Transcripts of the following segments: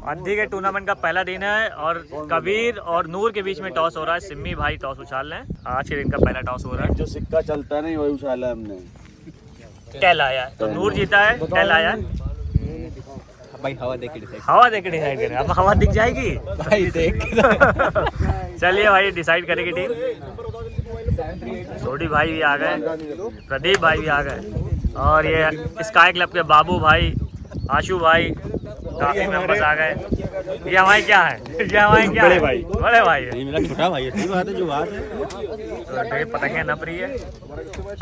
अंधी के टूर्नामेंट का पहला दिन है और कबीर और नूर के बीच में टॉस हो रहा है। सिम्मी भाई टॉस उछाल रहे हैं। आज के दिन का पहला टॉस हो रहा है। जो सिक्का चलता है नहीं वही उछाला हमने। टेल आया है तो नूर जीता है। टेल आया है भाई, हवा देख के डिसाइड करें। अब हवा दिख जाएगी भाई, देख चलिए भाई डिसाइड करेगी टीम। सोडी भाई भी आ गए, प्रदीप भाई भी आ गए और ये स्काई क्लब के बाबू भाई, आशु भाई, काफी मेंबर्स आ गए। ये हमारे क्या है? ये हमारे क्या बड़े है? भाई। बड़े भाई है। ये मेरा छोटा भाई है। ठीक बात है, जो बात है। पतंगे नप रही है।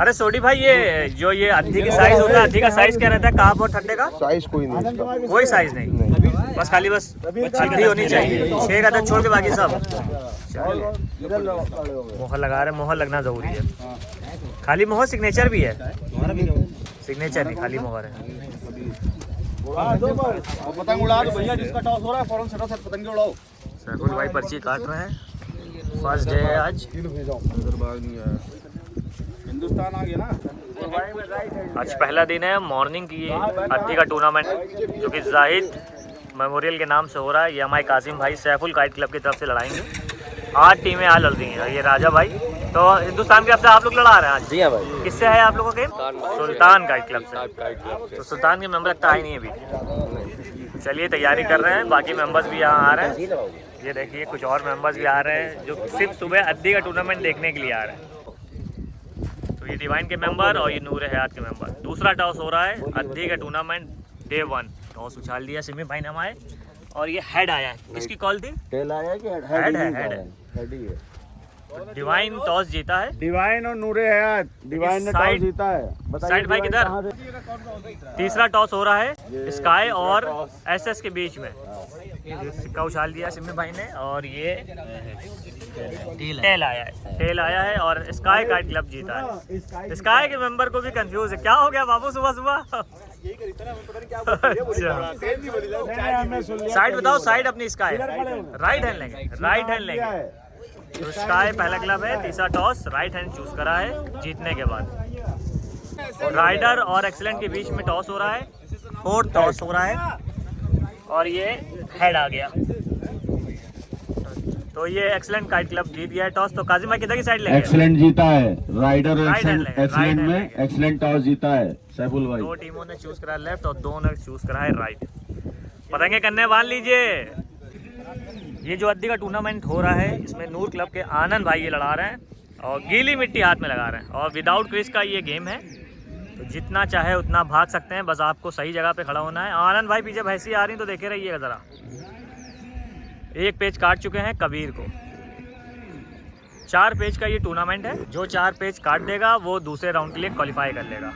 अरे सोडी भाई, ये जो ये अंधी की साइज होता है, अंधी का साइज क्या रहता है? कहाँ और ठंडे का साइज कोई नहीं, कोई साइज नहीं, बस खाली बस अंधी होनी चाहिए। 6 का छोड़ के बाकी सब। मोहर लगा रहे, मोहर लगना जरूरी है। खाली मोहर सिग्नेचर भी है, सिग्नेचर नहीं खाली मोहर है। पतंग उड़ा दो भैया, जिसका टॉस हो रहा है फौरन सटा पतंग उड़ाओ। सैफुल भाई पर्ची काट रहे हैं। फर्स्ट डे है आज। हिंदुस्तान आ गया ना। आज पहला दिन है। मॉर्निंग की अंधी का टूर्नामेंट जो कि जाहिद मेमोरियल के नाम से हो रहा है। ये हमारे कासिम भाई सैफुल काइट क्लब की तरफ से लड़ाएंगे। 8 टीमें आज लड़ रही हैं। ये राजा भाई तो हिंदुस्तान की तरफ से आप लोग लड़ा रहे हैं आज? जी हाँ भाई। किससे है आप लोगों का गेम? सुल्तान काइट क्लब से। तो सुल्तान के मेंबर लगता आए नहीं अभी। चलिए तैयारी कर रहे हैं। बाकी मेंबर्स भी यहाँ आ रहे हैं। ये देखिए कुछ और मेंबर्स भी आ रहे हैं जो सिर्फ सुबह अंधी का टूर्नामेंट देखने के लिए आ रहे हैं। तो ये डिवाइन के मेंबर और ये नूर हयात के मेंबर। दूसरा टॉस हो रहा है अंधी का टूर्नामेंट डे 1। टॉस उछाल दिया सिमी भाई ने हमारे और ये हेड आया है। किसकी कॉल थी? टेल आया कि हेड है। हेड ही है। डिवाइन टॉस जीता है। डिवाइन और नूरे हयात। डिवाइन ने टॉस जीता है। साइड भाई किधर? तीसरा टॉस हो रहा है स्काई और एसएस के बीच में। सिक्का उछाल दिया सिमी भाई ने और ये टेल आया है। टेल आया है और स्काई काइट क्लब जीता है। स्काई के मेंबर को भी कंफ्यूज है। क्या हो गया बाबू सुबह सुबह? साइड बताओ, साइड अपनी स्काई। राइट हैंड लेंगे, राइट हैंड लेंगे। तो स्काई पहला क्लब है। तीसरा टॉस राइट हैंड चूज करा है जीतने के बाद। राइडर और एक्सीलेंट के बीच में टॉस हो रहा है। 4th टॉस हो रहा है और ये हेड आ गया। तो ये एक्सीलेंट काइट क्लब जीत गया है टॉस। तो काजिम भाई किधर की साइड लेंगे? एक्सीलेंट जीता है। राइडर और राइट हैंड लेंगे, एक्सीलेंट में लेंगे। एक्सीलेंट टॉस जीता है सैफुल भाई। 2 टीमों ने चूज करा लेफ्ट और 2 ने चूज करा है राइट। पतंगे करने बांध लीजिए। ये जो अंधी का टूर्नामेंट हो रहा है इसमें नूर क्लब के आनंद भाई ये लड़ा रहे हैं और गीली मिट्टी हाथ में लगा रहे हैं और विदाउट क्रिज का ये गेम है। तो जितना चाहे उतना भाग सकते हैं, बस आपको सही जगह पे खड़ा होना है। आनंद भाई पीछे भैंसी आ रही तो देखे रहिएगा ज़रा। 1 पेज काट चुके हैं कबीर को। 4 पेज का ये टूर्नामेंट है। जो 4 पेज काट देगा वो दूसरे राउंड के लिए क्वालिफाई कर लेगा।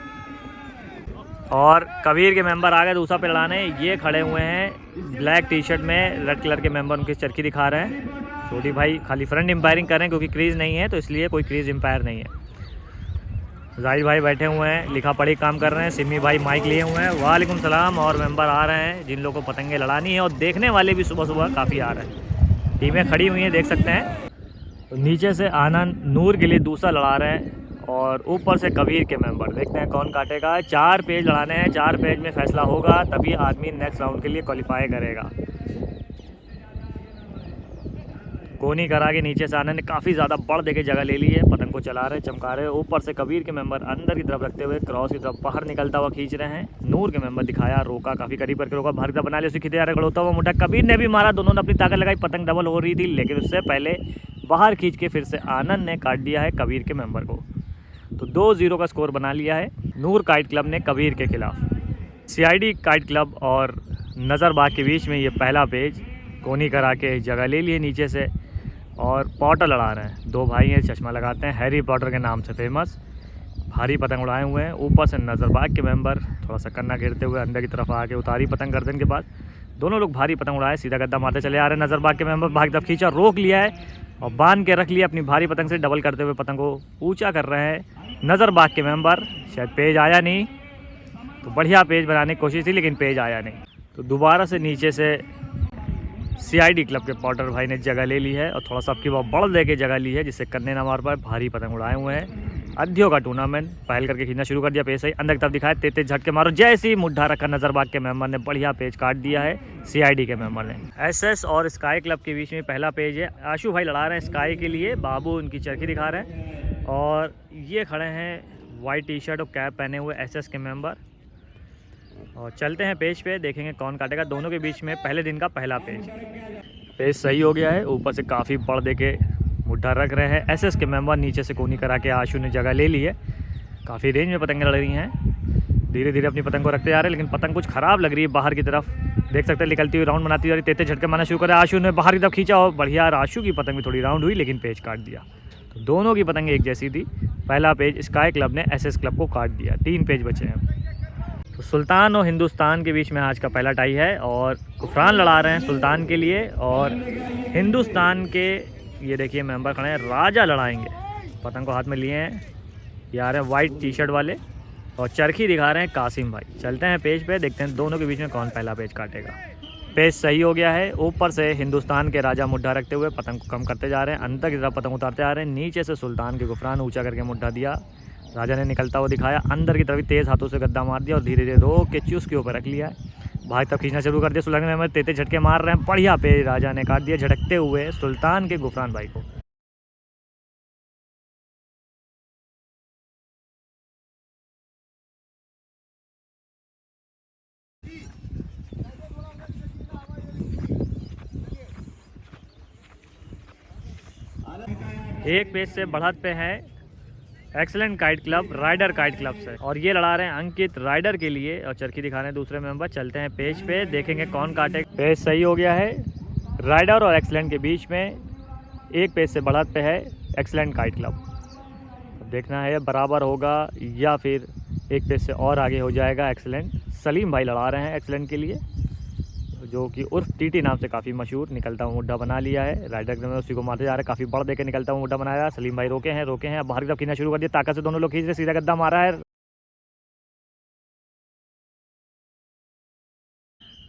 और कबीर के मेंबर आ गए दूसरा पे लड़ाने। ये खड़े हुए हैं ब्लैक टी शर्ट में, रेड कलर के मेंबर उनकी चरखी दिखा रहे हैं। छोटी भाई खाली फ्रंट एम्पायरिंग कर रहे हैं क्योंकि क्रीज नहीं है, तो इसलिए कोई क्रीज एम्पायर नहीं है। जाहिद भाई बैठे हुए हैं, लिखा पढ़ी काम कर रहे हैं। सिमी भाई माइक लिए हुए हैं। वालेकुम सलाम। और मेंबर आ रहे हैं जिन लोगों को पतंगे लड़ानी है और देखने वाले भी सुबह सुबह काफ़ी आ रहे हैं। टीमें खड़ी हुई हैं, देख सकते हैं। तो नीचे से आनंद नूर के लिए दूसरा लड़ा रहे हैं और ऊपर से कबीर के मेंबर। देखते हैं कौन काटेगा। 4 पेज लड़ाने हैं। 4 पेज में फैसला होगा तभी आदमी नेक्स्ट राउंड के लिए क्वालिफाई करेगा। कोनी करा के नीचे से आनंद ने काफ़ी ज़्यादा बढ़ दे के जगह ले ली है। पतंग को चला रहे, चमका रहे। ऊपर से कबीर के मेंबर अंदर की तरफ रखते हुए क्रॉस की तरफ बाहर निकलता हुआ खींच रहे हैं। नूर के मेंबर दिखाया, रोका, काफ़ी करीब करके रोका, बाहर की तरफ बना लिया, उसे खींचे जा रहा, खड़ोता हुआ मोटा। कबीर ने भी मारा, दोनों ने अपनी ताकत लगाई। पतंग डबल हो रही थी लेकिन उससे पहले बाहर खींच के फिर से आनंद ने काट दिया है कबीर के मेंबर को। तो 2-0 का स्कोर बना लिया है नूर काइट क्लब ने कबीर के खिलाफ। सीआईडी काइट क्लब और नज़रबाग के बीच में ये पहला पेज कोनी करा के जगह ले लिए नीचे से और पॉटर लड़ा रहे हैं। 2 भाई हैं, चश्मा लगाते हैं, हैरी पॉटर के नाम से फेमस। भारी पतंग उड़ाए हुए हैं। ऊपर से नज़रबाग के मेंबर थोड़ा सा कन्ना गिरते हुए अंदर की तरफ आके उतारी पतंग गर्दन के बाद। दोनों लोग भारी पतंग उड़ाए, सीधा गद्दा मारते चले आ रहे हैं। नज़रबाग के मेंबर भाग तरफ खींचा, रोक लिया है और बांध के रख लिया अपनी भारी पतंग से, डबल करते हुए पतंग को ऊंचा कर रहे हैं नज़रबाग के मेंबर। शायद पेज आया नहीं, तो बढ़िया पेज बनाने की कोशिश थी लेकिन पेज आया नहीं। तो दोबारा से नीचे से सीआईडी क्लब के पॉटर भाई ने जगह ले ली है और थोड़ा सा आपकी बात बढ़ दे के जगह ली है जिससे कन्ने ना मार पाए। भारी पतंग उड़ाए हुए हैं। अद्धियों का टूर्नामेंट पहल करके खींचना शुरू कर दिया। पेज सही अंदर की तरफ दिखाया, 33 झटके मारो, जैसे ही मुड्ढा रखा नजरबाग के मेंबर ने बढ़िया पेज काट दिया है सीआईडी के मेंबर ने। एसएस और स्काई क्लब के बीच में पहला पेज है। आशु भाई लड़ा रहे हैं स्काई के लिए, बाबू उनकी चरखी दिखा रहे हैं और ये खड़े हैं वाइट टी शर्ट और कैप पहने हुए एसएस के मेंबर। और चलते हैं पेज पे, देखेंगे कौन काटेगा। दोनों के बीच में पहले दिन का पहला पेज सही हो गया है। ऊपर से काफ़ी पर्दे के मुड्ढा रख रहे हैं एसएस के मेंबर, नीचे से कोनी करा के आशु ने जगह ले ली है। काफ़ी रेंज में पतंगें लड़ रही हैं, धीरे धीरे अपनी पतंग को रखते जा रहे हैं, लेकिन पतंग कुछ ख़राब लग रही है बाहर की तरफ। देख सकते हैं निकलती हुई राउंड बनाती जा रही, 33 झटके मारना शुरू करा। आशु ने बाहर की तरफ खींचा और बढ़िया आशु की पतंग भी थोड़ी राउंड हुई, लेकिन पेज काट दिया। तो दोनों की पतंग एक जैसी थी। पहला पेज स्काई क्लब ने एसएस क्लब को काट दिया। 3 पेज बचे हैं। तो सुल्तान और हिंदुस्तान के बीच में आज का पहला टाई है और गुफरान लड़ा रहे हैं सुल्तान के लिए और हिंदुस्तान के ये देखिए मेंबर खड़े हैं राजा लड़ाएंगे। पतंग को हाथ में लिए हैं, ये आ रहे हैं वाइट टी शर्ट वाले और चरखी दिखा रहे हैं कासिम भाई। चलते हैं पेज पे, देखते हैं दोनों के बीच में कौन पहला पेज काटेगा। पेज सही हो गया है। ऊपर से हिंदुस्तान के राजा मुड्ढा रखते हुए पतंग को कम करते जा रहे हैं, अंदर की तरफ पतंग उतारते आ रहे हैं। नीचे से सुल्तान के गुफरान ऊंचा करके मुड्ढा दिया, राजा ने निकलता हुआ दिखाया, अंदर की तरफ तेज़ हाथों से गद्दा मार दिया और धीरे धीरे रोक के चूस के ऊपर रख लिया है। भाई तब खींचना शुरू कर दिया। सुल्तान में 33 झटके मार रहे हैं, बढ़िया पेज राजा ने काट दिया झटकते हुए सुल्तान के गुफरान भाई को। एक पेज से बढ़त पे है excellent kite club rider kite club से और ये लड़ा रहे हैं अंकित राइडर के लिए और चरखी दिखा रहे हैं दूसरे मेंबर। चलते हैं पेज पे, देखेंगे कौन काटे। पेज सही हो गया है। राइडर और एक्सीलेंट के बीच में एक पेज से बढ़त पे है एक्सीलेंट काइट क्लब। देखना है बराबर होगा या फिर एक पेज से और आगे हो जाएगा एक्सीलेंट। सलीम भाई लड़ा रहे हैं एक्सीलेंट के लिए, जो कि उर्फ टीटी नाम से काफ़ी मशहूर। निकलता हुआ मुड्ढा बना लिया है, राइडर में उसी को मारते जा रहे हैं। काफ़ी बड़ देकर निकलता हुआ मुड्ढा बनाया। सलीम भाई रोके हैं अब बाहर की तरफ खींचना शुरू कर दिया। ताकत से दोनों लोग खींच रहे, सीधा गद्दा मारा है।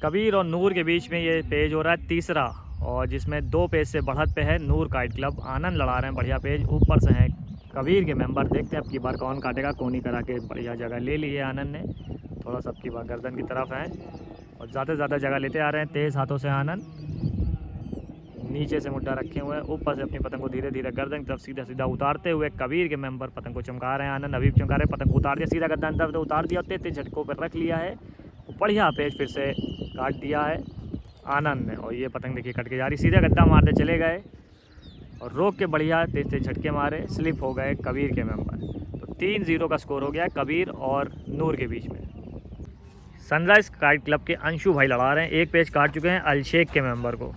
कबीर और नूर के बीच में ये पेज हो रहा है तीसरा और जिसमें 2 पेज से बढ़त पे है नूर काइट क्लब। आनंद लड़ा रहे हैं बढ़िया पेज। ऊपर से हैं कबीर के मेंबर। देखते हैं अब की बार कौन काटेगा। कोनी करा के बढ़िया जगह ले ली है आनंद ने, थोड़ा सा अब की बार गर्दन की तरफ है और ज़्यादा से ज़्यादा जगह लेते आ रहे हैं तेज़ हाथों से। आनंद नीचे से मुड्ढा रखे हुए हैं, ऊपर से अपनी पतंग को धीरे धीरे गर्दन की तरफ सीधा सीधा उतारते हुए कबीर के मेंबर पतंग को चमका रहे हैं। आनंद अभी भी चमका रहे हैं, पतंग को उतार दिया, सीधा गर्दन तरफ उतार दिया और 33 झटकों पर रख लिया है। बढ़िया पेज फिर से काट दिया है आनंद ने और ये पतंग देखिए कट के जा रही, सीधा गद्दा मारते चले गए और रोक के बढ़िया तेज झटके मारे, स्लिप हो गए कबीर के मेंबर। तो 3-0 का स्कोर हो गया कबीर और नूर के बीच में। सनराइज काइट क्लब के अंशु भाई लड़ा रहे हैं। एक पेज काट चुके हैं अलशेख के मेंबर को।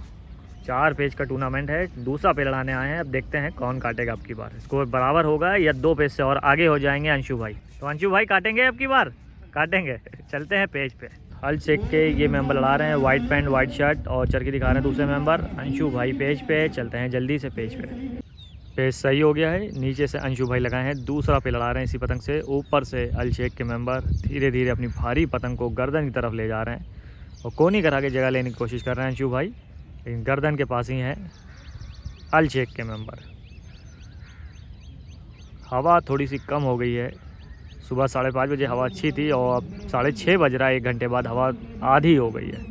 4 पेज का टूर्नामेंट है, दूसरा पेज लड़ाने आए हैं। अब देखते हैं कौन काटेगा अब की बार। स्कोर बराबर होगा या 2 पेज से और आगे हो जाएंगे अंशु भाई। तो अंशु भाई काटेंगे अब की बार, काटेंगे। चलते हैं पेज पे। अलशेख के ये मेंबर लड़ा रहे हैं, वाइट पैंट वाइट शर्ट और चरखी दिखा रहे हैं दूसरे मेंबर। अंशु भाई पेज पे, चलते हैं जल्दी से पेज पे। पेज सही हो गया है। नीचे से अंशु भाई लगाए हैं, दूसरा पे लड़ा रहे हैं इसी पतंग से। ऊपर से अलशेख के मेंबर धीरे धीरे अपनी भारी पतंग को गर्दन की तरफ ले जा रहे हैं और कोनी करा के जगह लेने की कोशिश कर रहे हैं अंशु भाई, लेकिन गर्दन के पास ही है अलशेख के मेंबर। हवा थोड़ी सी कम हो गई है। सुबह 5:30 बजे हवा अच्छी थी और अब 6:30 बज रहा है, 1 घंटे बाद हवा आधी हो गई है।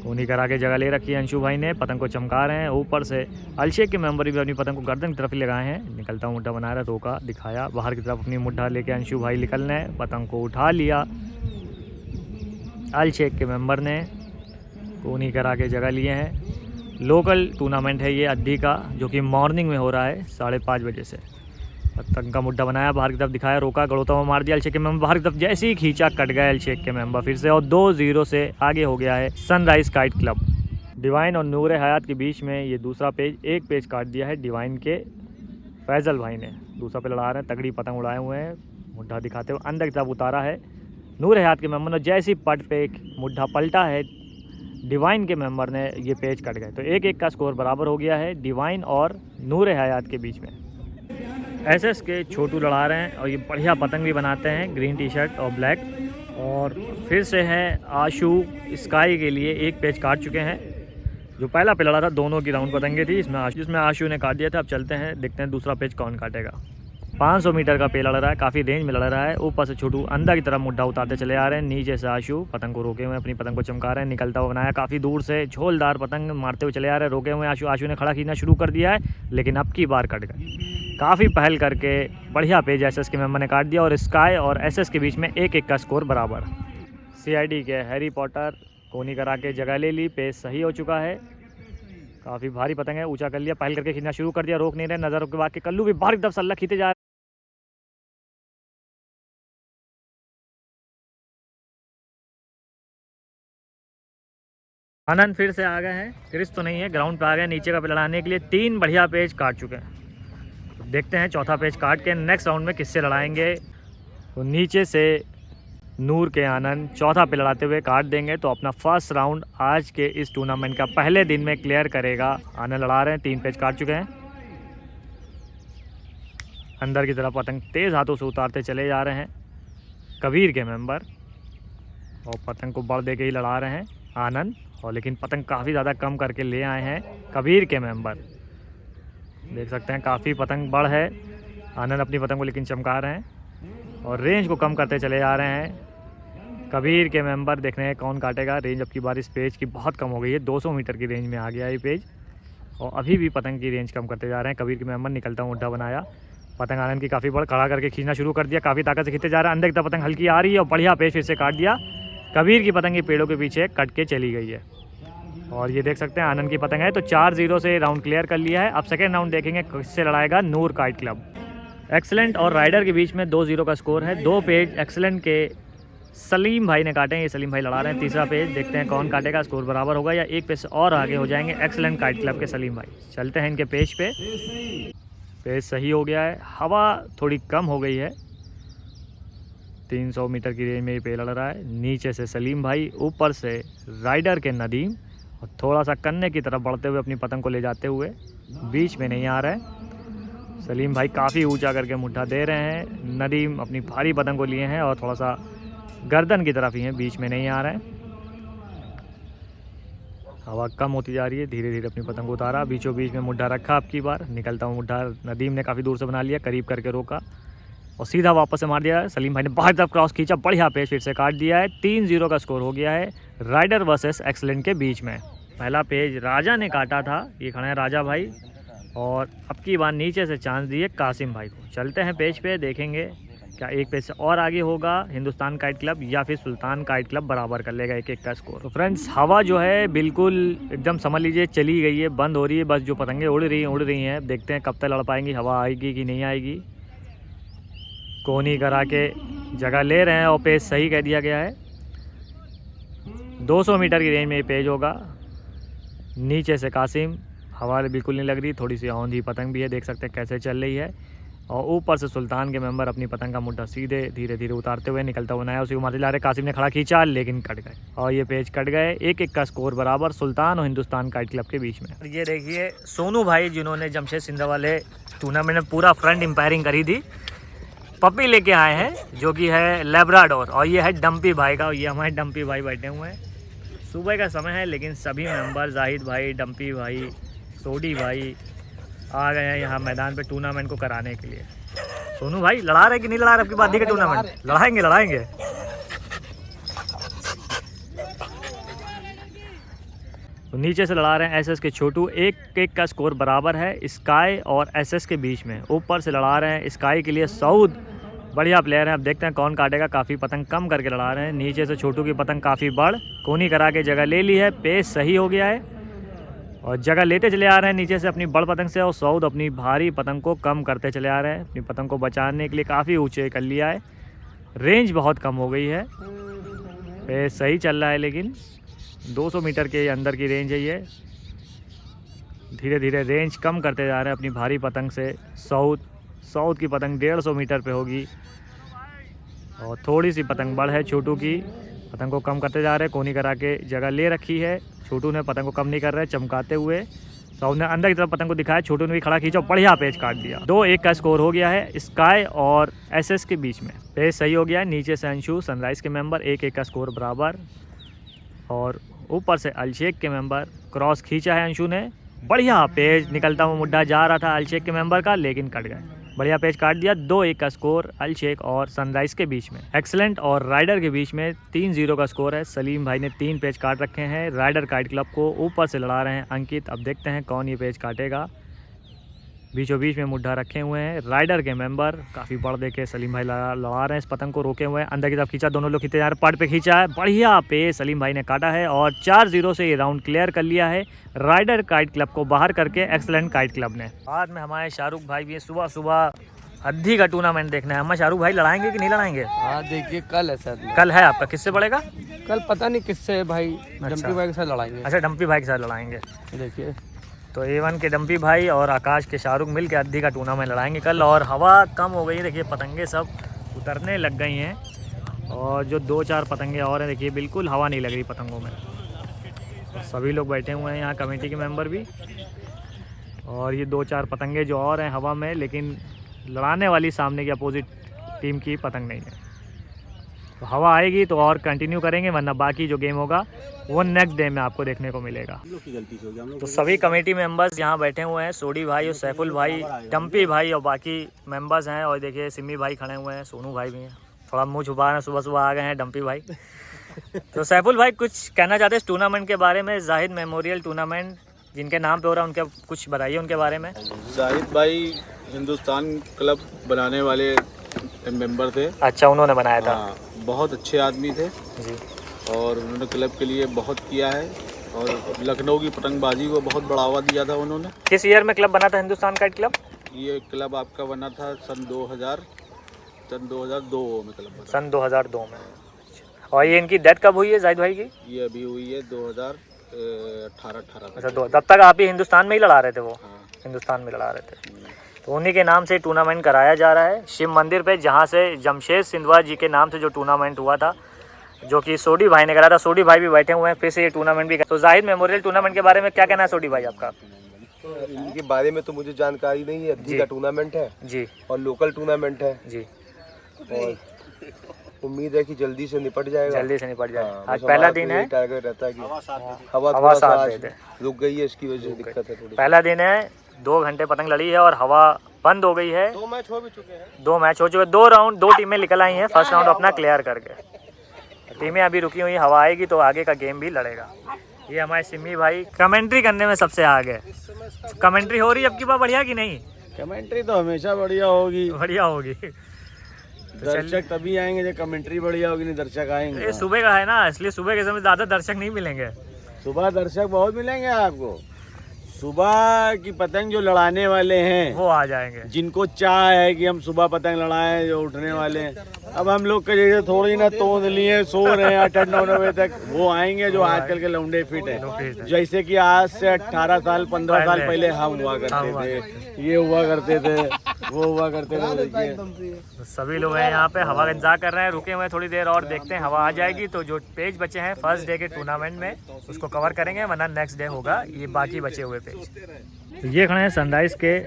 कोनी करा के जगह ले रखी है अंशु भाई ने, पतंग को चमका रहे हैं। ऊपर से अलशेख के मेंबर भी अपनी पतंग को गर्दन की तरफ ही लगाए हैं। निकलता मुड्ढा बना रहा है, रोका दिखाया, बाहर की तरफ अपनी मुड्ढा लेके अंशु भाई निकलने, पतंग को उठा लिया अलशेख के मेंबर ने। कोनी करा के जगह लिए हैं। लोकल टूर्नामेंट है ये अद्दी का, जो कि मॉर्निंग में हो रहा है 5:30 बजे से। पतंग का मुड्ढा बनाया, बाहर की तरफ दिखाया, रोका, गड़ोता हुआ मार दिया अलशेख के मेंबर। बाहर की तरफ जैसे ही खींचा कट गए अलशेख के मेंबर फिर से और 2-0 से आगे हो गया है सनराइज काइट क्लब। डिवाइन और नूर हयात के बीच में ये दूसरा पेज, एक पेज काट दिया है डिवाइन के फैज़ल भाई ने। दूसरा पे लड़ा रहे हैं, तगड़ी पतंग उड़ाए हुए हैं, मुड्ढा दिखाते हुए अंदर की तरफ उतारा है नूर हयात के मेंबर ने। जैसी पट पे मुड्ढा पलटा है डिवाइन के मेंबर ने, ये पेज कट गए। तो 1-1 का स्कोर बराबर हो गया है डिवाइन और नूर हयात के बीच में। एसएस के छोटू लड़ा रहे हैं और ये बढ़िया पतंग भी बनाते हैं, ग्रीन टी शर्ट और ब्लैक। और फिर से है आशु स्काई के लिए, एक पेज काट चुके हैं। जो पहला पे लड़ा था दोनों की राउंड पतंगे थी, जिसमें आशु ने काट दिया था। अब चलते हैं, देखते हैं दूसरा पेज कौन काटेगा। 500 मीटर का पे लड़ रहा है, काफ़ी रेंज में लड़ रहा है। ऊपर से छोटू अंदर की तरफ मुड्ढा उतारते चले आ रहे हैं। नीचे से आशु पतंग को रोके हुए अपनी पतंग को चमका रहे हैं। निकलता हुआ बनाया काफ़ी दूर से झोलदार पतंग मारते हुए चले आ रहे हैं। रोके हुए आशु ने खड़ा खींचना शुरू कर दिया है, लेकिन अब की बार कट गए। काफ़ी पहल करके बढ़िया पेज एसएस के मेंबर ने काट दिया और स्काई और एसएस के बीच में 1-1 का स्कोर बराबर। सीआईडी के हैरी पॉटर कोनी करा के जगह ले ली, पेज सही हो चुका है। काफ़ी भारी पतंग है, ऊंचा कर लिया, पहल करके खींचना शुरू कर दिया, रोक नहीं रहे। नज़र के बाद के कल्लू भी बाहर की तरफ सल्ला खींचे जा रहे। आनंद फिर से आ गए हैं, क्रिस तो नहीं है, ग्राउंड पे आ गए नीचे का पे लड़ाने के लिए। 3 बढ़िया पेज काट चुके हैं। देखते हैं चौथा पेज काट के नेक्स्ट राउंड में किससे लड़ाएंगे। तो नीचे से नूर के आनंद चौथा पे लड़ाते हुए काट देंगे तो अपना फर्स्ट राउंड आज के इस टूर्नामेंट का पहले दिन में क्लियर करेगा। आनंद लड़ा रहे हैं, 3 पेज काट चुके हैं। अंदर की तरफ पतंग तेज़ हाथों से उतारते चले जा रहे हैं कबीर के मेंबर, और पतंग को बढ़ दे के ही लड़ा रहे हैं आनंद, और लेकिन पतंग काफ़ी ज़्यादा कम करके ले आए हैं कबीर के मेंबर। देख सकते हैं काफ़ी पतंग बढ़ है। आनंद अपनी पतंग को लेकिन चमका रहे हैं और रेंज को कम करते चले जा रहे हैं कबीर के मेंबर। देखने हैं कौन काटेगा। रेंज अब की बार इस पेज की बहुत कम हो गई है, 200 मीटर की रेंज में आ गया ये पेज, और अभी भी पतंग की रेंज कम करते जा रहे हैं कबीर के मेंबर। निकलता मुड्ढा बनाया, पतंग आनंद की काफ़ी बड़ खड़ा करके खींचना शुरू कर दिया, काफ़ी ताकत से खींचते जा रहा है। अंदर की तरफ पतंग हल्की आ रही है और बढ़िया पेज फिर से काट दिया। कबीर की पतंग ये पेड़ों के पीछे कट के चली गई है, और ये देख सकते हैं आनंद की पतंग है। तो 4-0 से राउंड क्लियर कर लिया है। अब सेकेंड राउंड देखेंगे किससे लड़ाएगा नूर काइट क्लब। एक्सेलेंट और राइडर के बीच में 2-0 का स्कोर है। 2 पेज एक्सेलेंट के सलीम भाई ने काटे हैं, ये सलीम भाई लड़ा रहे हैं। तीसरा पेज देखते हैं कौन काटेगा, स्कोर बराबर होगा या 1 पेज और आगे हो जाएंगे एक्सेलेंट काइट क्लब के सलीम भाई। चलते हैं इनके पेज पे। पेज सही हो गया है, हवा थोड़ी कम हो गई है। 300 मीटर की रेंज में ये पे लड़ रहा है। नीचे से सलीम भाई, ऊपर से राइडर के नदीम, और थोड़ा सा कन्ने की तरफ बढ़ते हुए अपनी पतंग को ले जाते हुए बीच में नहीं आ रहा है। सलीम भाई काफ़ी ऊंचा करके मुट्ठा दे रहे हैं। नदीम अपनी भारी पतंग को लिए हैं और थोड़ा सा गर्दन की तरफ ही हैं, बीच में नहीं आ रहा है। हवा कम होती जा रही है, धीरे धीरे अपनी पतंग को उतारा, बीचों बीच में मुड्ढा रखा। अब की बार निकलता हूँ मुड्ढा नदीम ने काफ़ी दूर से बना लिया, करीब करके रोका और सीधा वापस से मार दिया। सलीम भाई ने बाहर तरफ क्रॉस खींचा, बढ़िया पेज फिर से काट दिया है। 3-0 का स्कोर हो गया है राइडर वर्सेस एक्सेलेंट के बीच में। पहला पेज राजा ने काटा था, ये खड़ा है राजा भाई, और अब की बार नीचे से चांस दिए कासिम भाई को। चलते हैं पेज पे, देखेंगे क्या 1 पेज से और आगे होगा हिंदुस्तान काइट क्लब या फिर सुल्तान काइट क्लब बराबर कर लेगा 1-1 का स्कोर। तो फ्रेंड्स हवा जो है बिल्कुल एकदम समझ लीजिए चली गई है, बंद हो रही है। बस जो पतंगे उड़ रही हैं। देखते हैं कब तक लड़ पाएंगी, हवा आएगी कि नहीं आएगी। कोनी करा के जगह ले रहे हैं और पेज सही कह दिया गया है। 200 मीटर की रेंज में ये पेज होगा। नीचे से कासिम, हवा बिल्कुल नहीं लग रही, थोड़ी सी औंधी पतंग भी है, देख सकते हैं कैसे चल रही है। और ऊपर से सुल्तान के मेंबर अपनी पतंग का मुड्ढा सीधे धीरे धीरे उतारते हुए निकलता हुआ बनाया, उसी को मारते जा रहे। कासिम ने खड़ा खींचा लेकिन कट गए और ये पेज कट गए। 1-1 का स्कोर बराबर सुल्तान और हिंदुस्तान काइट क्लब के बीच में। ये देखिए सोनू भाई जिन्होंने जमशेद सिंधा वाले टूर्नामेंट में पूरा फ्रंट एम्पायरिंग करी थी, पपी लेके आए हैं जो कि है लेब्राडोर, और ये है डम्पी भाई का, और ये हमारे डम्पी भाई बैठे हुए हैं। सुबह का समय है लेकिन सभी मेंबर जाहिद भाई, डम्पी भाई, सोडी भाई आ गए हैं यहाँ मैदान पे टूर्नामेंट को कराने के लिए। सोनू भाई लड़ा रहे कि नहीं लड़ा रहे आपकी बात के टूर्नामेंट? लड़ाएंगे। तो नीचे से लड़ा रहे हैं एसएस के छोटू। 1-1 का स्कोर बराबर है स्काई और एसएस के बीच में। ऊपर से लड़ा रहे हैं स्काई के लिए सऊद, बढ़िया प्लेयर है। अब देखते हैं कौन काटेगा, काफ़ी पतंग कम करके लड़ा रहे हैं। नीचे से छोटू की पतंग काफ़ी बढ़ कोनी करा के जगह ले ली है, पेज सही हो गया है और जगह लेते चले आ रहे हैं नीचे से अपनी बड़ पतंग से, और सऊद अपनी भारी पतंग को कम करते चले आ रहे हैं। अपनी पतंग को बचाने के लिए काफ़ी ऊंचे कर लिया है, रेंज बहुत कम हो गई है। पेज सही चल रहा है लेकिन 200 मीटर के अंदर की रेंज है ये। धीरे धीरे रेंज कम करते जा रहे हैं अपनी भारी पतंग से। सऊद की पतंग 150 मीटर पे होगी और थोड़ी सी पतंग बढ़ है छोटू की, पतंग को कम करते जा रहे हैं। कोनी करा के जगह ले रखी है, छोटू ने पतंग को कम नहीं कर रहे, चमकाते हुए सऊद ने अंदर की तरफ पतंग को दिखाया, छोटू ने भी खड़ा खींचा, बढ़िया पेज काट दिया। 2-1 का स्कोर हो गया है स्काई और एसएस के बीच में। पेज सही हो गया है। नीचे से अंशु सनराइज के मेंबर, 1-1 का स्कोर बराबर, और ऊपर से अलशेख के मेंबर क्रॉस खींचा है अंशु ने, बढ़िया पेज निकलता हुआ मुड्ढा जा रहा था अलशेख के मेंबर का लेकिन कट गए। बढ़िया पेज काट दिया। 2-1 का स्कोर अल शेख और सनराइज़ के बीच में। एक्सेलेंट और राइडर के बीच में 3-0 का स्कोर है। सलीम भाई ने 3 पेज काट रखे हैं। राइडर काइट क्लब को ऊपर से लड़ा रहे हैं अंकित। अब देखते हैं कौन ये पेज काटेगा। बीचों बीच में मुड्ढा रखे हुए हैं राइडर के मेंबर। काफ़ी बड़ देखे सलीम भाई लड़ा रहे हैं। इस पतंग को रोके हुए हैं, अंदर की तरफ खींचा, दोनों लोग खींचे जा रहे हैं। पट पे खींचा है, बढ़िया पे सलीम भाई ने काटा है और 4-0 से ये राउंड क्लियर कर लिया है राइडर काइट क्लब को बाहर करके एक्सेलेंट काइट क्लब ने। बाद में हमारे शाहरुख भाई भी सुबह सुबह हद्दी का टूर्नामेंट देखना है। हम शाहरुख भाई लड़ाएंगे कि नहीं लड़ाएंगे? हाँ देखिए कल है सर। कल है आपका, किससे पड़ेगा? कल पता नहीं किससे है भाई। डम्पी भाई के साथ लड़ाएंगे। अच्छा, डम्पी भाई के साथ लड़ाएंगे। देखिए तो A1 के डम्पी भाई और आकाश के शाहरुख मिल के हद्दी का टूर्नामेंट लड़ाएंगे कल। और हवा कम हो गई है, देखिए पतंगे सब उतरने लग गई हैं। और जो 2-4 पतंगे और हैं, देखिए बिल्कुल हवा नहीं लग रही पतंगों में। तो सभी लोग बैठे हुए हैं यहाँ, कमेटी के मेंबर भी। और ये 2-4 पतंगे जो और हैं हवा में, लेकिन लड़ाने वाली सामने की अपोजिट टीम की पतंग नहीं है। तो हवा आएगी तो और कंटिन्यू करेंगे, वरना बाकी जो गेम होगा वो नेक्स्ट डे में आपको देखने को मिलेगा। तो सभी कमेटी मेंबर्स यहाँ बैठे हुए हैं, सोडी भाई और सैफुल भाई, डम्पी भाई और बाकी मेंबर्स हैं। और देखिए सिमी भाई खड़े हुए हैं, सोनू भाई भी हैं। थोड़ा मुँह छुपा रहे हैं, सुबह सुबह आ गए हैं डम्पी भाई। तो सैफुल भाई कुछ कहना चाहते हैं इस टूर्नामेंट के बारे में? जाहिद मेमोरियल टूर्नामेंट जिनके नाम पे हो रहा है, उनके कुछ बताइए उनके बारे में। जाहिद भाई हिंदुस्तान क्लब बनाने वाले मेंबर थे। अच्छा, उन्होंने बनाया था। हाँ, बहुत अच्छे आदमी थे जी। और उन्होंने क्लब के लिए बहुत किया है और लखनऊ की पतंगबाजी को बहुत बढ़ावा दिया था उन्होंने। किस ईयर में क्लब बना था हिंदुस्तान काइट क्लब? ये क्लब आपका बना था सन 2002 में क्लब बना। सन 2002 में। और ये इनकी डेथ कब हुई है जाहिद भाई की? ये अभी हुई है 2018। अच्छा, तब तक आप ही हिंदुस्तान में ही लड़ा रहे थे? वो हाँ। हिंदुस्तान में लड़ा रहे थे। तो उन्हीं के नाम से टूर्नामेंट कराया जा रहा है शिव मंदिर पे, जहाँ से जमशेद सिंधवा जी के नाम से जो टूर्नामेंट हुआ था, जो कि सोडी भाई ने कराया था। सोडी भाई भी बैठे हुए हैं, फिर से ये टूर्नामेंट भी। तो जाहिद मेमोरियल टूर्नामेंट के बारे में क्या कहना है सोडी भाई आपका? इनके बारे में तो मुझे जानकारी नहीं है। हद्दी का टूर्नामेंट है जी, और लोकल टूर्नामेंट है जी। और उम्मीद है कि जल्दी से निपट जाएगा। जल्दी से निपट जाए। हाँ, आज बस पहला हमारा दिन तो है। यही टारगेट रहता है कि हवा हवा थोड़ा सा साथ आज दे दे। रुक गई है, इसकी वजह से दिक्कत है थोड़ी। पहला दिन है, 2 घंटे पतंग लड़ी है और हवा बंद हो गई है। 2 मैच हो भी चुके हैं। 2 मैच हो चुके, 2 राउंड 2 टीमें निकल आई हैं फर्स्ट राउंड अपना क्लियर करके। टीमें अभी रुकी हुई, हवा आएगी तो आगे का गेम भी लड़ेगा। ये हमारे सिमी भाई कमेंट्री करने में सबसे आगे। कमेंट्री हो रही है अब की बार बढ़िया कि नहीं? कमेंट्री तो हमेशा बढ़िया होगी। बढ़िया होगी। दर्शक तभी आएंगे जब कमेंट्री बढ़िया होगी, नहीं दर्शक आएंगे। ये सुबह का है ना, इसलिए सुबह के समय ज़्यादा दर्शक नहीं मिलेंगे। सुबह दर्शक बहुत मिलेंगे आपको। सुबह की पतंग जो लड़ाने वाले हैं, वो आ जाएंगे, जिनको चाह है कि हम सुबह पतंग लड़ाएं, जो उठने वाले हैं। अब हम लोग के जैसे थोड़ी ना तोड़ लिए सो रहे हैं 8-9 बजे तक, वो आएंगे जो आजकल के लौंडे फिट है। जैसे कि आज से 18 साल 15 साल पहले हम हुआ करते थे, ये हुआ करते थे, वो हुआ करते थे। देखिए तो सभी लोग हैं यहाँ पे, हवा का इंतजार कर रहे हैं, रुके हुए थोड़ी देर और, देखते हैं हवा आ जाएगी तो जो पेज बचे हैं फर्स्ट डे के टूर्नामेंट में उसको कवर करेंगे, वरना नेक्स्ट डे होगा ये बाकी बचे हुए पेज। तो ये खड़े हैं सनराइज़ के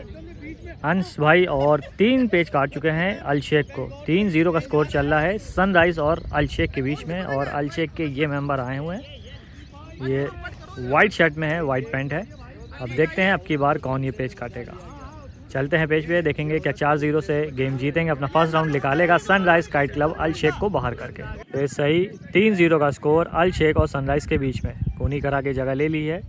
अंश भाई और 3 पेज काट चुके हैं अल शेख को। 3-0 का स्कोर चल रहा है सनराइज़ और अल शेख के बीच में। और अल शेख के ये मेंबर आए हुए हैं, ये वाइट शर्ट में है, वाइट पैंट है। अब देखते हैं अब की बार कौन ये पेज काटेगा। चलते हैं पेज पे, देखेंगे क्या 4-0 से गेम जीतेंगे, अपना फर्स्ट राउंड निकालेगा sunrise kite club Al Sheikh को बाहर करके। तो सही 3-0 का स्कोर अल शेख और सनराइज़ के बीच में। कोनी करा के जगह ले ली है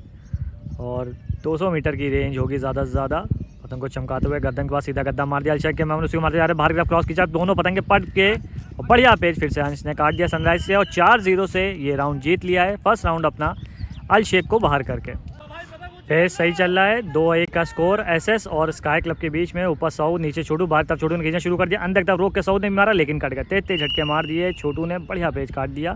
और 200 मीटर की रेंज होगी ज़्यादा से ज़्यादा। पतंग को चमकाते हुए गर्दन के पास सीधा गद्दा मार दिया अल शेख के, मैं उसी को मारते जा रहे, बाहर की तरफ क्रॉस खींचा, दोनों पतंगे पट के और बढ़िया पेज फिर से अंश ने काट दिया सनराइज़ से और 4-0 से ये राउंड जीत लिया है, फर्स्ट राउंड अपना अल शेख को बाहर करके। पेज सही चल रहा है, 2-1 का स्कोर एसएस और स्काई क्लब के बीच में। ऊपर सऊ, नीचे छोटू, बाहर तब छोटू ने खींचना शुरू कर दिया, अंदर तक रोक के सऊ ने मारा लेकिन कट गया, तेज झटके मार दिए छोटू ने, बढ़िया पेज काट दिया।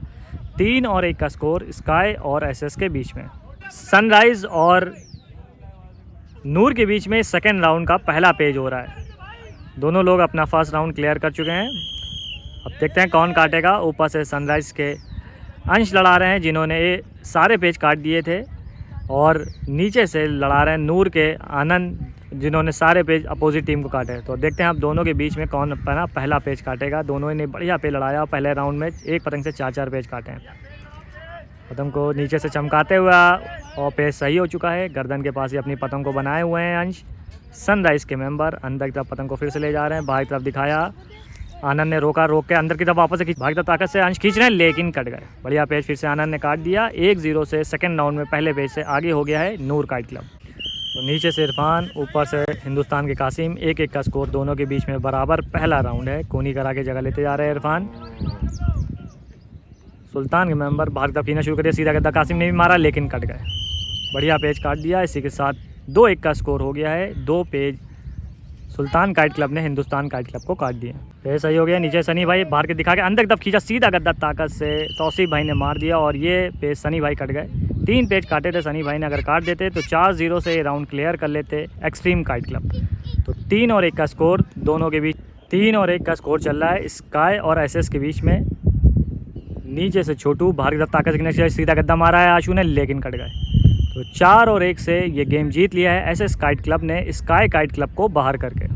3-1 का स्कोर स्काई और एसएस के बीच में। सनराइज़ और नूर के बीच में सेकेंड राउंड का पहला पेज हो रहा है। दोनों लोग अपना फर्स्ट राउंड क्लियर कर चुके हैं। अब देखते हैं कौन काटेगा। ऊपर से सनराइज़ के अंश लड़ा रहे हैं जिन्होंने ये सारे पेज काट दिए थे, और नीचे से लड़ा रहे हैं नूर के आनंद जिन्होंने सारे पेज अपोजिट टीम को काटे। तो देखते हैं अब दोनों के बीच में कौन अपना पहला पेज काटेगा। दोनों ने बढ़िया पेज लड़ाया, पहले राउंड में एक पतंग से 4-4 पेज काटे हैं। पतंग को नीचे से चमकाते हुआ और पेज सही हो चुका है। गर्दन के पास ही अपनी पतंग को बनाए हुए हैं अंश। सनराइज़ के मेंबर अंदर की तरफ पतंग को फिर से ले जा रहे हैं। बाहर की तरफ दिखाया, आनंद ने रोका, रोक के अंदर की तरफ वापस से बाहर की तरफ ताकत से अंश खींच रहे हैं लेकिन कट गए। बढ़िया पेज फिर से आनंद ने काट दिया। 1-0 से सेकेंड राउंड में पहले पेज से आगे हो गया है नूर काइट क्लब। तो नीचे से इरफान, ऊपर से हिंदुस्तान के कासिम, 1-1 का स्कोर दोनों के बीच में बराबर। पहला राउंड है, कोनी करा के जगह लेते जा रहे हैं इरफान। सुल्तान के मेंबर बाहर की तरफ खींचना शुरू कर दिया, सीधा गद्दा कासिम ने भी मारा लेकिन कट गए। बढ़िया पेज काट दिया। इसी के साथ 2-1 का स्कोर हो गया है। 2 पेज सुल्तान काइट क्लब ने हिंदुस्तान काइट क्लब को काट दिए। पेज सही हो गया। नीचे सनी भाई बाहर के दिखा के अंदर की तरफ खींचा, सीधा गद्दा ताकत से तौसीफ भाई ने मार दिया और ये पेज सनी भाई कट गए। 3 पेज काटे थे सनी भाई ने, अगर काट देते तो 4-0 से राउंड क्लियर कर लेते एक्सट्रीम काइट क्लब। तो 3 और 1 का स्कोर दोनों के बीच, 3 और 1 का स्कोर चल रहा है स्काई और एसएस के बीच में। नीचे से छोटू बाहर की तरफ ताकत से सीधा गद्दा मारा है आशू ने लेकिन कट गए। तो 4 और 1 से ये गेम जीत लिया है एसएस काइट क्लब ने स्काई काइट क्लब को बाहर करके।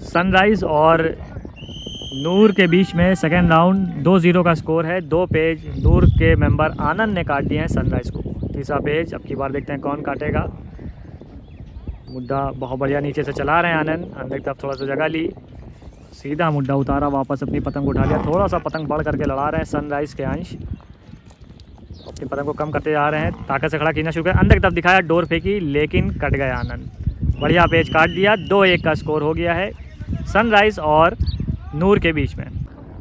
सनराइज़ और नूर के बीच में सेकेंड राउंड 2-0 का स्कोर है। 2 पेज नूर के मेंबर आनंद ने काट दिए हैं सनराइज़ को। तीसरा पेज अब की बार देखते हैं कौन काटेगा। मुद्दा बहुत बढ़िया नीचे से चला रहे हैं आनंद, अंदर की तरफ थोड़ा सा जगह ली, सीधा मुद्दा उतारा, वापस अपनी पतंग उठा लिया। थोड़ा सा पतंग बढ़ करके लड़ा रहे हैं सनराइज़ के अंश, अपनी पतंग को कम करते जा रहे हैं। ताकत से खड़ा खींचना शुरू कर, अंदर की तरफ दिखाया, डोर फेंकी लेकिन कट गया आनंद। बढ़िया पेज काट दिया। 2-1 का स्कोर हो गया है सनराइज़ और नूर के बीच में।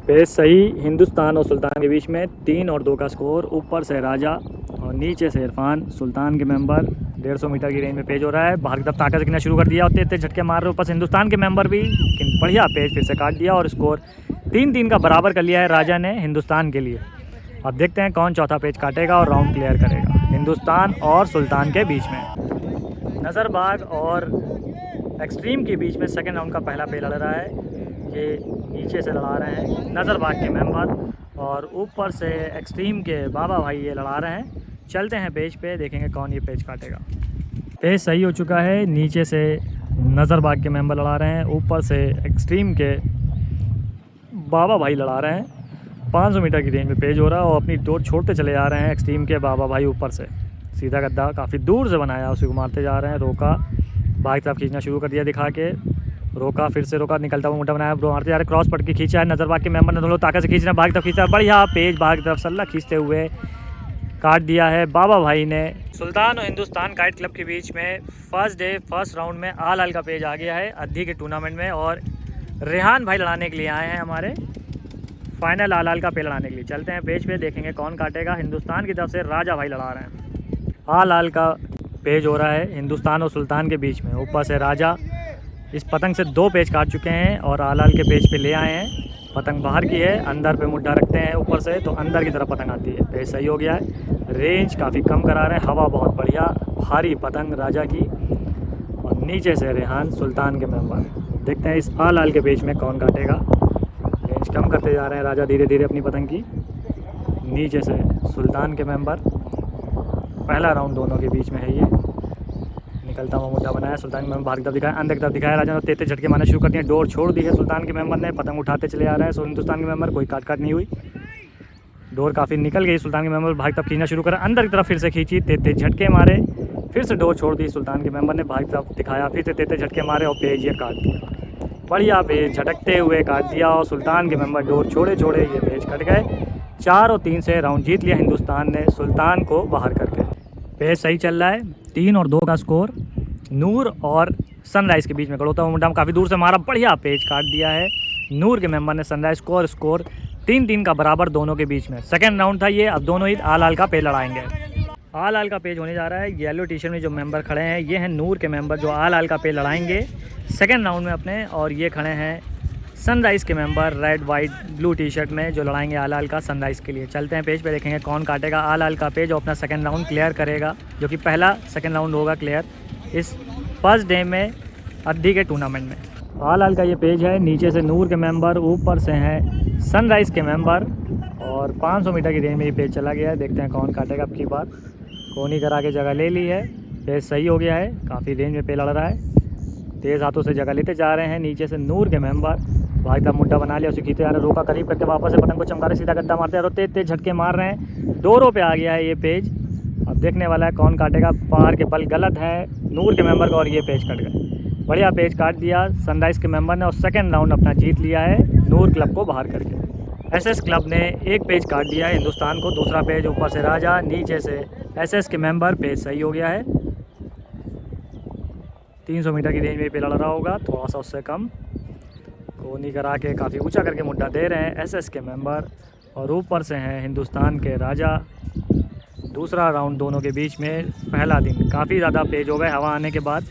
पेज सही हिंदुस्तान और सुल्तान के बीच में। 3 और 2 का स्कोर। ऊपर से राजा और नीचे से इरफान, सुल्तान के मेंबर 150 मीटर की रेंज में पेज हो रहा है। बाहर की तरफ ताकत से गिरना शुरू कर दिया और तेज झटके मार रहे। ऊपर से हिंदुस्तान के मेंबर भी, लेकिन बढ़िया पेज फिर से काट दिया और स्कोर 3-3 का बराबर कर लिया है राजा ने हिंदुस्तान के लिए। अब देखते हैं कौन चौथा पेज काटेगा और राउंड क्लियर करेगा हिंदुस्तान और सुल्तान के बीच में। नज़रबाग और एक्सट्रीम के बीच में सेकेंड राउंड का पहला पेज लड़ रहा है। ये नीचे से लड़ा रहे हैं नज़रबाग के मेंबर और ऊपर से एक्सट्रीम के बाबा भाई ये लड़ा रहे हैं। चलते हैं पेज पे, देखेंगे कौन ये पेज काटेगा। पेज सही हो चुका है। नीचे से नज़रबाग के मेंबर लड़ा रहे हैं, ऊपर से एक्सट्रीम के बाबा भाई लड़ा रहे हैं। 500 मीटर की रेंज में पेज हो रहा है और अपनी डोर छोड़ते चले जा रहे हैं एक्सट्रीम के बाबा भाई। ऊपर से सीधा गद्दा काफ़ी दूर से बनाया, उसी को मारते जा रहे हैं। रोका, बाहर की तरफ खींचना शुरू कर दिया दिखा के, रोका, फिर से रोका, निकलता हुआ मोटा बनाया, मारते जा रहे, क्रॉस पट के खींचा है। नज़रबाग के मेंबर ने दोनों ताकत से खींचना, बाहर की तरफ खींचा, बढ़िया पेज बाहर की तरफ सल्ला खींचते हुए काट दिया है बाबा भाई ने। सुल्तान और हिंदुस्तान काइट क्लब के बीच में फर्स्ट डे फर्स्ट राउंड में आल आल का पेज आ गया है अद्धी के टूर्नामेंट में और रेहान भाई लड़ाने के लिए आए हैं हमारे फाइनल आल आल का पेज लड़ाने के लिए। चलते हैं पेज पे, देखेंगे कौन काटेगा। हिंदुस्तान की तरफ से राजा भाई लड़ा रहे हैं। आल आल का पेज हो रहा है हिंदुस्तान और सुल्तान के बीच में। ऊपर से राजा इस पतंग से 2 पेज काट चुके हैं और आल आल के पेज पे ले आए हैं। पतंग बाहर की है, अंदर पे मुड्ढा रखते हैं ऊपर से तो अंदर की तरफ पतंग आती है। पेज सही हो गया है। रेंज काफ़ी कम करा रहे हैं, हवा बहुत बढ़िया, भारी पतंग राजा की और नीचे से रेहान सुल्तान के मेंबर। देखते हैं इस आल आल के पेज में कौन काटेगा। रेंज कम करते जा रहे हैं राजा धीरे धीरे अपनी पतंग की। नीचे से सुल्तान के मेंबर। पहला राउंड दोनों के बीच में है ये। निकलता हुआ मुद्दा बनाया, सुल्तान के मेंबर बाहर की तरफ दिखाया, अंदर की तरफ दिखाया, राजा ने तेज झटके मारना शुरू कर दिए। डोर छोड़ दी है सुल्तान के मेंबर ने, पतंग उठाते चले आ रहे हैं हिंदुस्तान के मेंबर, कोई काट नहीं हुई। डोर काफ़ी निकल गई, सुल्तान के मेंबर बाहर की तरफ खींचना शुरू करा, अंदर की तरफ फिर से खींची, तेज झटके मारे, फिर से डोर छोड़ दी सुल्तान के मेंबर ने, बाहर की तरफ दिखाया, फिर से तेज झटके मारे और पेज ये काट दिया। बढ़िया पेज झटकते हुए काट दिया और सुल्तान के मेंबर डोर छोड़े छोड़े ये पेज कट गए। 4 और 3 से राउंड जीत लिया हिंदुस्तान ने सुल्तान को बाहर करके। पेज सही चल रहा है। 3 और 2 का स्कोर। नूर और सनराइज़ के बीच में खड़ोता हुआ मुंडा काफ़ी दूर से मारा, बढ़िया पेज काट दिया है नूर के मेंबर ने सनराइज़ को और स्कोर 3-3 का बराबर दोनों के बीच में। सेकेंड राउंड था ये। अब दोनों ही आल आल का पेज लड़ाएंगे। आल आल का पेज होने जा रहा है। येलो टी शर्ट में जो मेंबर खड़े हैं ये हैं नूर के मेंबर जो आल आल का पेज लड़ाएंगे सेकेंड राउंड में अपने, और ये खड़े हैं सनराइज़ के member red white blue T shirt में जो लड़ाएंगे आल आल का सनराइज़ के लिए। चलते हैं पेज पे, देखेंगे कौन काटेगा आल आल का पेज और अपना सेकेंड राउंड क्लियर करेगा, जो कि पहला सेकेंड राउंड होगा क्लियर इस फर्स्ट डे में अद्धी के टूर्नामेंट में। आल आल का ये पेज है। नीचे से नूर के मेंबर, ऊपर से हैं सनराइज़ के मेंबर और 500 मीटर की रेंज में ये पेज चला गया है। देखते हैं कौन काटेगा अब की बार। कोनी करा के जगह ले ली है, पेज सही हो गया है, काफ़ी रेंज में पेज लड़ रहा है, तेज़ हाथों से जगह लेते जा रहे हैं। नीचे से नूर के मेंबर भाई साहब मुड्ढा बना लिया, उसे खींचे जा रहे, रोका करीब करके वापस से पतंग को चमका रहे, सीधा गद्दा मारते हैं और तेज तेज झटके मार रहे हैं। 2 रो पे आ गया है ये पेज। अब देखने वाला है कौन काटेगा। पहाड़ के पल गलत है नूर के मेंबर का और ये पेज कट गए। बढ़िया पेज काट दिया सनराइज़ के मेंबर ने और सेकंड राउंड अपना जीत लिया है नूर क्लब को बाहर करके। एसएस क्लब ने एक पेज काट दिया है हिंदुस्तान को, दूसरा पेज ऊपर से राजा, नीचे से एसएस के मेंबर। पेज सही हो गया है। 300 मीटर की रेंज में पे लड़ रहा होगा, थोड़ा सा उससे कम। कोनी करा के काफ़ी ऊंचा करके मुड्ढा दे रहे हैं एसएस के मेंबर और ऊपर से हैं हिंदुस्तान के राजा। दूसरा राउंड दोनों के बीच में, पहला दिन काफ़ी ज़्यादा पेज हो गए हवा आने के बाद।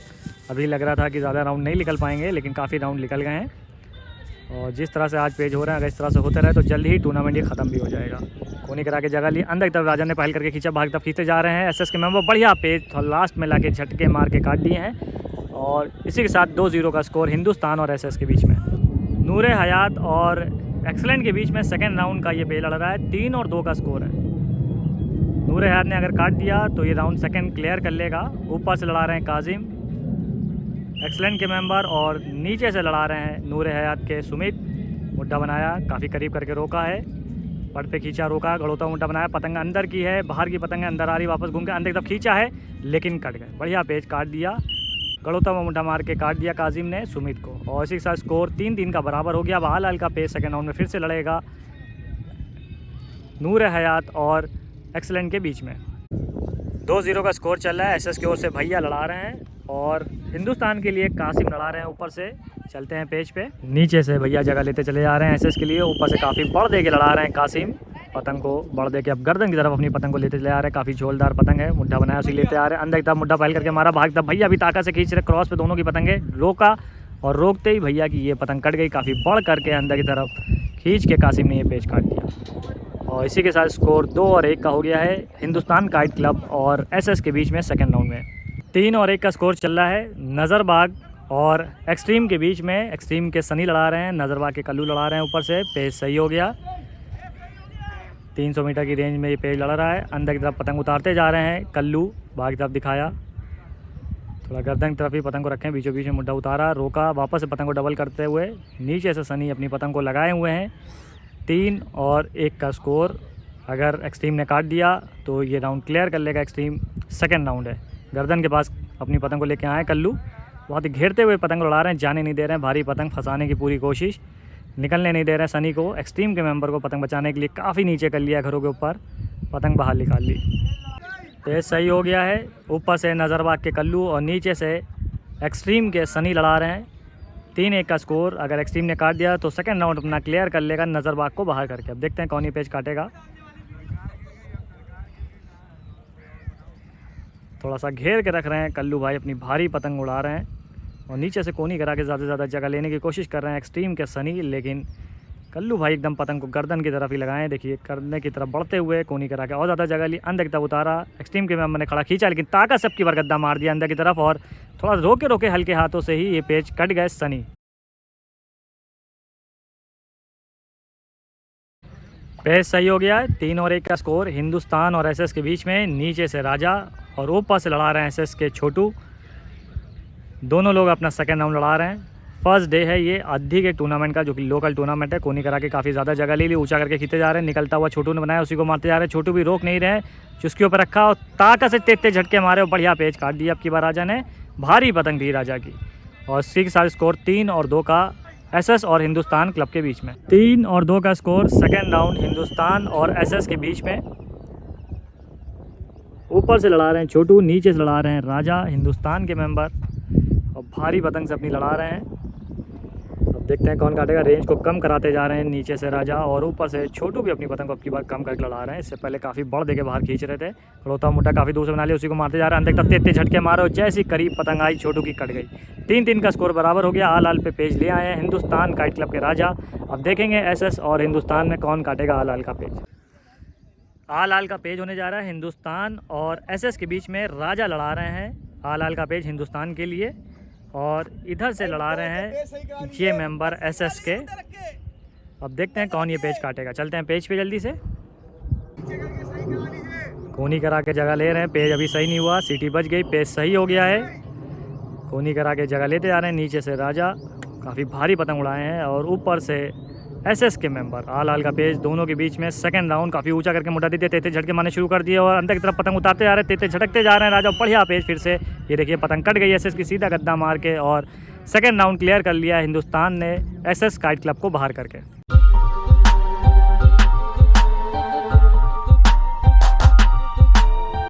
अभी लग रहा था कि ज़्यादा राउंड नहीं निकल पाएंगे, लेकिन काफ़ी राउंड निकल गए हैं। और जिस तरह से आज पेज हो रहे हैं, अगर इस तरह से होते रहे तो जल्दी ही टूर्नामेंट ये ख़त्म भी हो जाएगा। कोनी करा के जगह ली, अंदर की तरफ राजा ने पहल करके खींचा, भाग तरफ खींचते जा रहे हैं एसएस के मेंबर। बढ़िया पेज लास्ट में लाके झटके मार के काट दिए हैं और इसी के साथ 2-0 का स्कोर हिंदुस्तान और एसएस के बीच में। नूर हयात और एक्सलेंट के बीच में सेकेंड राउंड का ये पेज लड़ रहा है। 3 और 2 का स्कोर है। नूर हयात ने अगर काट दिया तो ये राउंड सेकंड क्लियर कर लेगा। ऊपर से लड़ा रहे हैं काजिम एक्सलेंट के मेंबर और नीचे से लड़ा रहे हैं नूर हयात के सुमित। मुड्ढा बनाया, काफ़ी करीब करके रोका है, पट पे खींचा, रोका, गड़ोता मुड्ढा बनाया। पतंग अंदर की है, बाहर की पतंग अंदर आ रही, वापस घूम के अंदर की तरफ खींचा है लेकिन कट गए। बढ़िया पेज काट दिया, गड़ोता हुआ मुड्ढा मार के काट दिया काजिम ने सुमित को और इसी के साथ स्कोर 3-3 का बराबर हो गया। अब हाल का पेज सेकेंड राउंड में फिर से लड़ेगा नूर हयात और एक्सलेंट के बीच में। 2-0 का स्कोर चल रहा है। एसएस की ओर से भैया लड़ा रहे हैं और हिंदुस्तान के लिए कासिम लड़ा रहे हैं। ऊपर से चलते हैं पेज पे, नीचे से भैया जगह लेते चले जा रहे हैं एसएस के लिए। ऊपर से काफ़ी बढ़ दे के लड़ा रहे हैं कासिम पतंग को, बढ़ दे के अब गर्दन की तरफ अपनी पतंग को लेते चले आ रहे हैं। काफ़ी झोलदार पतंग है, मुड्ढा बनाया उसी लेते आ रहे हैं। अंदर की तरफ मुड्ढा पहल करके मारा, भाग तब भैया भी ताकत से खींच रहे, क्रॉस पे दोनों की पतंगे, रोका और रोकते ही भैया की ये पतंग कट गई। काफ़ी बढ़ करके अंदर की तरफ खींच के कासिम ने ये पेज काट दिया और इसी के साथ स्कोर 2 और 1 का हो गया है हिंदुस्तान काइट क्लब और एसएस के बीच में सेकेंड राउंड में। 3 और 1 का स्कोर चल रहा है नज़रबाग और एक्सट्रीम के बीच में। एक्सट्रीम के सनी लड़ा रहे हैं, नज़रबाग के कल्लू लड़ा रहे हैं। ऊपर से पेज सही हो गया। 300 मीटर की रेंज में ये पेज लड़ रहा है। अंदर की तरफ पतंग उतारते जा रहे हैं कल्लू, बाहर की तरफ दिखाया, थोड़ा गर्दन की तरफ ही पतंग को रखें, बीचों बीच में मुड्ढा उतारा, रोका, वापस से पतंग को डबल करते हुए नीचे से सनी अपनी पतंग को लगाए हुए हैं। 3 और 1 का स्कोर। अगर एक्सट्रीम ने काट दिया तो ये राउंड क्लियर कर लेगा एक्सट्रीम। सेकेंड राउंड है, गर्दन के पास अपनी पतंग को लेके आए कल्लू, बहुत ही घेरते हुए पतंग उड़ा रहे हैं, जाने नहीं दे रहे हैं। भारी पतंग फंसाने की पूरी कोशिश, निकलने नहीं दे रहे हैं सनी को। एक्सट्रीम के मेंबर को पतंग बचाने के लिए काफ़ी नीचे कर लिया घरों के ऊपर, पतंग बाहर निकाल ली। पेज सही हो गया है। ऊपर से नज़रबाग के कल्लू और नीचे से एक्सट्रीम के सनी लड़ा रहे हैं। 3-1 का स्कोर। अगर एक्सट्रीम ने काट दिया तो सेकंड राउंड अपना क्लियर कर लेगा नज़रबाग को बाहर करके। अब देखते हैं कौन ये पेज काटेगा। थोड़ा सा घेर के रख रहे हैं कल्लू भाई, अपनी भारी पतंग उड़ा रहे हैं और नीचे से कोनी करा के ज़्यादा से ज़्यादा जगह लेने की कोशिश कर रहे हैं एक्सट्रीम के सनी, लेकिन कल्लू भाई एकदम पतंग को गर्दन की तरफ ही लगाएं। देखिए गर्दन की तरफ बढ़ते हुए कोनी करा के और ज़्यादा जगह ली, अंदर की तरफ उतारा। एक्सट्रीम के मेंबर ने खड़ा खींचा लेकिन ताकत सबकी बार गद्दा मार दिया अंदर की तरफ और थोड़ा रोके रोके हल्के हाथों से ही ये पेज कट गए सनी। पेज सही हो गया है। 3 और 1 का स्कोर हिंदुस्तान और एसएस के बीच में। नीचे से राजा और ऊपर से लड़ा रहे हैं एसएस के छोटू। दोनों लोग अपना सेकेंड राउंड लड़ा रहे हैं। फर्स्ट डे है ये आधी के टूर्नामेंट का, जो कि लोकल टूर्नामेंट है। कोनी करा के काफ़ी ज़्यादा जगह ले ली, ऊंचा करके खींचते जा रहे हैं। निकलता हुआ छोटू ने बनाया, उसी को मारते जा रहे हैं। छोटू भी रोक नहीं रहे, चुस्की ऊपर रखा और ताकत से तेज तेज झटके मारे और बढ़िया पेज काट दिया अब की बार राजा ने। भारी पतंग थी राजा की और इसी के साथ स्कोर 3 और 2 का एसएस और हिंदुस्तान क्लब के बीच में। 3 और 2 का स्कोर। सेकेंड राउंड हिंदुस्तान और एसएस के बीच में। ऊपर से लड़ा रहे हैं छोटू, नीचे से लड़ा रहे हैं राजा हिंदुस्तान के मेंबर और भारी पतंग से अपनी लड़ा रहे हैं। अब देखते हैं कौन काटेगा। रेंज को कम कराते जा रहे हैं नीचे से राजा और ऊपर से छोटू भी अपनी पतंग को अब की बार कम करके लड़ा रहे हैं। इससे पहले काफ़ी बढ़ दे के बाहर खींच रहे थे, खड़ोता मुड्ढा काफ़ी दूर से बना लिया, उसी को मारते जा रहे हैं। अंदर तक तेज तेज झटके मारो, जैसी करीब पतंग आई छोटू की कट गई। 3-3 का स्कोर बराबर हो गया। आल पे पेज ले आए हैं हिंदुस्तान काइट क्लब के राजा। अब देखेंगे एसएस और हिंदुस्तान में कौन काटेगा आल का पेज। आल का पेज होने जा रहा है हिंदुस्तान और एसएस के बीच में। राजा लड़ा रहे हैं आल का पेज हिंदुस्तान के लिए और इधर से लड़ा रहे हैं ये मेंबर एसएस के। अब देखते हैं कौन ये पेज काटेगा। चलते हैं पेज पे जल्दी से। कोनी करा के जगह ले रहे हैं, पेज अभी सही नहीं हुआ, सीटी बच गई, पेज सही हो गया है। कोनी करा के जगह लेते जा रहे हैं। नीचे से राजा काफ़ी भारी पतंग उड़ाए हैं। और ऊपर से एसएस के मेंबर आल आल का पेज दोनों के बीच में सेकंड राउंड काफ़ी ऊंचा करके मुड़ा देते, तेते झटके मारने शुरू कर दिए और अंदर की तरफ पतंग उतारते जा रहे हैं, तेते झटकते जा रहे हैं। राजा बढ़िया पेज फिर से, ये देखिए पतंग कट गई एसएस की सीधा गद्दा मार के, और सेकंड राउंड क्लियर कर लिया हिंदुस्तान ने एसएस काइट क्लब को बाहर करके।